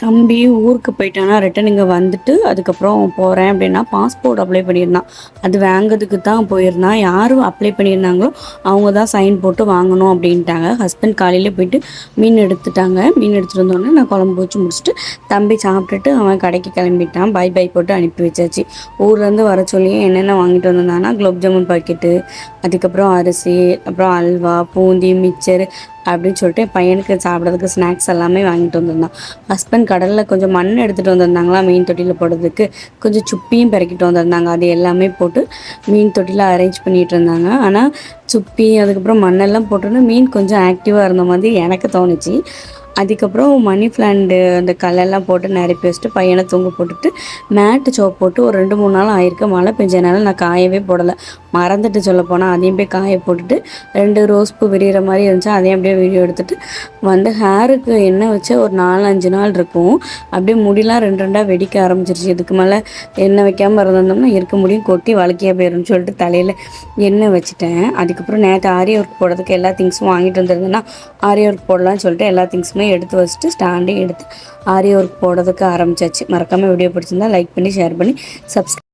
தம்பி ஊருக்கு போயிட்டானா ரிட்டன் இங்கே வந்துட்டு அதுக்கப்புறம் போகிறேன் அப்படின்னா பாஸ்போர்ட் அப்ளை பண்ணியிருந்தான். அது வாங்கிறதுக்கு தான் போயிருந்தான். யாரும் அப்ளை பண்ணியிருந்தாங்களோ அவங்க தான் சைன் போட்டு வாங்கணும் அப்படின்ட்டாங்க. ஹஸ்பண்ட் காலையிலே போயிட்டு மீன் எடுத்துட்டாங்க. மீன் எடுத்துகிட்டு வந்தோடனே நான் குழம்பு வச்சு முடிச்சுட்டு தம்பி சாப்பிட்டுட்டு அவன் கடைக்கு கிளம்பிட்டான். பை பை போட்டு அனுப்பி வச்சாச்சு. ஊர்லேருந்து வர சொல்லி என்னென்ன வாங்கிட்டு வந்திருந்தாங்கன்னா குலோப் ஜாமுன் பாக்கெட்டு, அதுக்கப்புறம் அரிசி, அப்புறம் அல்வா, பூந்தி, மிக்சர் அப்படின்னு சொல்லிட்டு என் பையனுக்கு சாப்பிட்றதுக்கு ஸ்நாக்ஸ் எல்லாமே வாங்கிட்டு வந்திருந்தான். ஹஸ்பண்ட் கடலில் கொஞ்சம் மண் எடுத்துகிட்டு வந்திருந்தாங்களா, மீன் தொட்டியில் போடுறதுக்கு கொஞ்சம் சுப்பியும் பெருக்கிட்டு வந்திருந்தாங்க. அது எல்லாமே போட்டு மீன் தொட்டியில் அரேஞ்ச் பண்ணிகிட்டு இருந்தாங்க. ஆனால் சுப்பி அதுக்கப்புறம் மண்ணெல்லாம் போட்டோன்னா மீன் கொஞ்சம் ஆக்டிவாக இருந்த மாதிரி எனக்கு தோணுச்சு. அதுக்கப்புறம் மணி பிளான்ட்டு அந்த கல்லெல்லாம் போட்டு நிரப்பி வச்சுட்டு பையனை தூங்க போட்டுட்டு மேட்டு சோப் போட்டு ஒரு 2-3 நாள் ஆயிருக்கு. மழை பெஞ்சனால நான் காயவே போடலை, மறந்துட்டு சொல்ல போனால். அதையும் போய் காய போட்டுட்டு 2 ரோஸ் பூ விரிகிற மாதிரி இருந்துச்சு, அதையும் அப்படியே வீடியோ எடுத்துகிட்டு வந்து ஹேருக்கு எண்ணெய் வச்சு ஒரு 4-5 நாள் இருக்கும். அப்படியே முடியெலாம் 2 வெடிக்க ஆரம்பிச்சிருச்சு. இதுக்கு மேலே எண்ணெய் வைக்காமல் இருந்திருந்தோம்னா இருக்க முடியும் கொட்டி வளக்கியாக போயிடும்னு சொல்லிட்டு தலையில் எண்ணெய் வச்சுட்டேன். அதுக்கப்புறம் நேற்று ஆரி ஒர்க் போடுறதுக்கு எல்லா திங்ஸும் வாங்கிட்டு வந்துருந்தேன்னா ஆரி ஒர்க் போடலான்னு சொல்லிட்டு எல்லா திங்ஸுமே எடுத்து வச்சுட்டு ஸ்டாண்டையும் எடுத்து ஆரி ஒர்க் போடுறதுக்கு ஆரம்பிச்சாச்சு. மறக்காமல் வீடியோ பிடிச்சிருந்தா லைக் பண்ணி ஷேர் பண்ணி சப்ஸ்கிரைப்